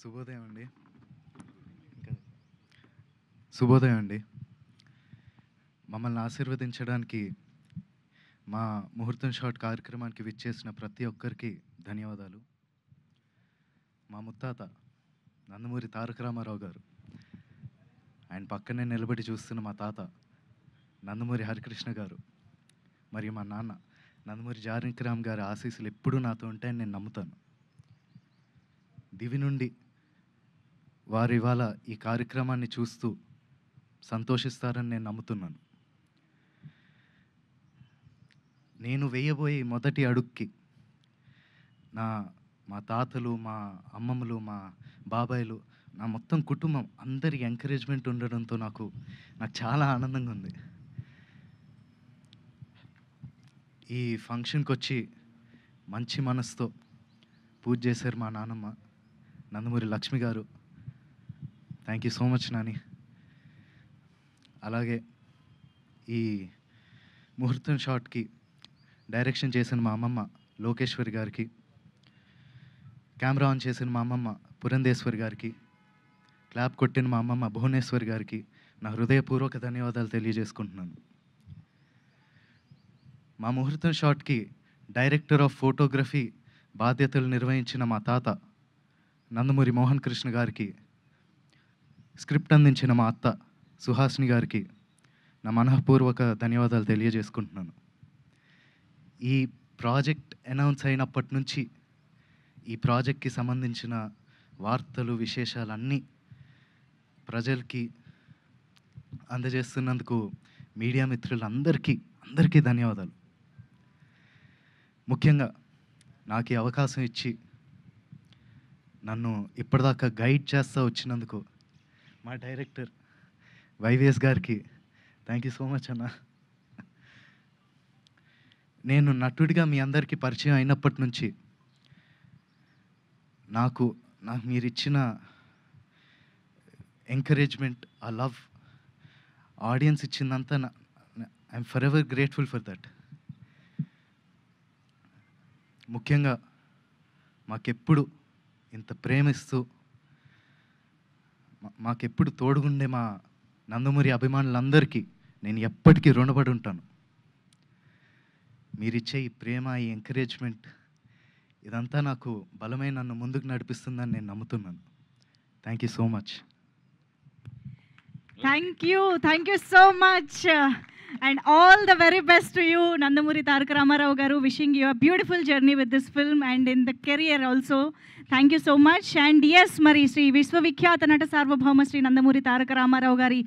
శుభోదయం అండి. శుభోదయం అండి. మమ్మల్ని ఆశీర్వదించడానికి మా ముహూర్తం షాట్ కార్యక్రమానికి విచ్చేసిన ప్రతి ఒక్కరికి ధన్యవాదాలు. మా ముత్తాత నందమూరి తారక రామారావు గారు, ఆయన పక్కనే నిలబడి చూస్తున్న మా తాత నందమూరి హరికృష్ణ గారు, మరియు మా నాన్న నందమూరి జానకిరామ్ గారి ఆశీస్సులు ఎప్పుడూ నాతో ఉంటాయని నేను నమ్ముతాను. దివి నుండి వారు ఇవాళ ఈ కార్యక్రమాన్ని చూస్తూ సంతోషిస్తారని నేను నమ్ముతున్నాను. నేను వేయబోయే మొదటి అడుగుకి మా తాతలు, మా అమ్మమ్మలు, మా బాబాయిలు, నా మొత్తం కుటుంబం అందరి ఎంకరేజ్మెంట్ ఉండడంతో నాకు చాలా ఆనందంగా ఉంది. ఈ ఫంక్షన్కి వచ్చి మంచి మనసుతో పూజ చేశారు మా నాన్నమ్మ నందమూరి లక్ష్మి గారు. Thank you so much Nani. అలాగే ఈ ముహూర్తం షాట్కి డైరెక్షన్ చేసిన మా అమ్మమ్మ లోకేశ్వరి గారికి, కెమెరా ఆన్ చేసిన మా అమ్మమ్మ పురంధేశ్వరి గారికి, క్లాప్ కొట్టిన మా అమ్మమ్మ భువనేశ్వరి గారికి నా హృదయపూర్వక ధన్యవాదాలు తెలియజేసుకుంటున్నాను. మా ముహూర్తం షాట్కి డైరెక్టర్ ఆఫ్ ఫోటోగ్రఫీ బాధ్యతలు నిర్వహించిన మా తాత నందమూరి మోహన్ కృష్ణ గారికి, స్క్రిప్ట్ అందించిన మా అత్త సుహాసిని గారికి నా మనఃపూర్వక ధన్యవాదాలు తెలియజేసుకుంటున్నాను. ఈ ప్రాజెక్ట్ అనౌన్స్ అయినప్పటి నుంచి ఈ ప్రాజెక్ట్కి సంబంధించిన వార్తలు, విశేషాలన్నీ ప్రజలకి అందజేస్తున్నందుకు మీడియా మిత్రులందరికీ ధన్యవాదాలు. ముఖ్యంగా నాకు ఈ అవకాశం ఇచ్చి నన్ను ఇప్పటిదాకా గైడ్ చేస్తూ వచ్చినందుకు మా డైరెక్టర్ వైవిఎస్ గారికి థ్యాంక్ యూ సో మచ్ అన్న. నేను నటుడిగా మీ అందరికీ పరిచయం అయినప్పటి నుంచి నాకు మీరు ఇచ్చిన ఎంకరేజ్మెంట్, ఆ లవ్, ఆడియన్స్ ఇచ్చిందంతా I'm for ever grateful for that. ముఖ్యంగా మాకెప్పుడు ఇంత ప్రేమిస్తూ మాకెప్పుడు తోడుగుండే మా నందమూరి అభిమానులందరికీ నేను ఎప్పటికీ రుణపడి ఉంటాను. మీరిచ్చే ఈ ప్రేమ, ఈ ఎంకరేజ్మెంట్ ఇదంతా నాకు బలమై నన్ను ముందుకు నడిపిస్తుందని నేను నమ్ముతున్నాను. Thank you so much. Thank you so much, and all the very best to you, Nandamuri Taraka Ramarao garu. Wishing you a beautiful journey with this film and in the career also. Thank you so much. And yes, Mari Sri Vishwavikhyata Nata Sarvabhauma Sri Nandamuri Taraka Ramarao gari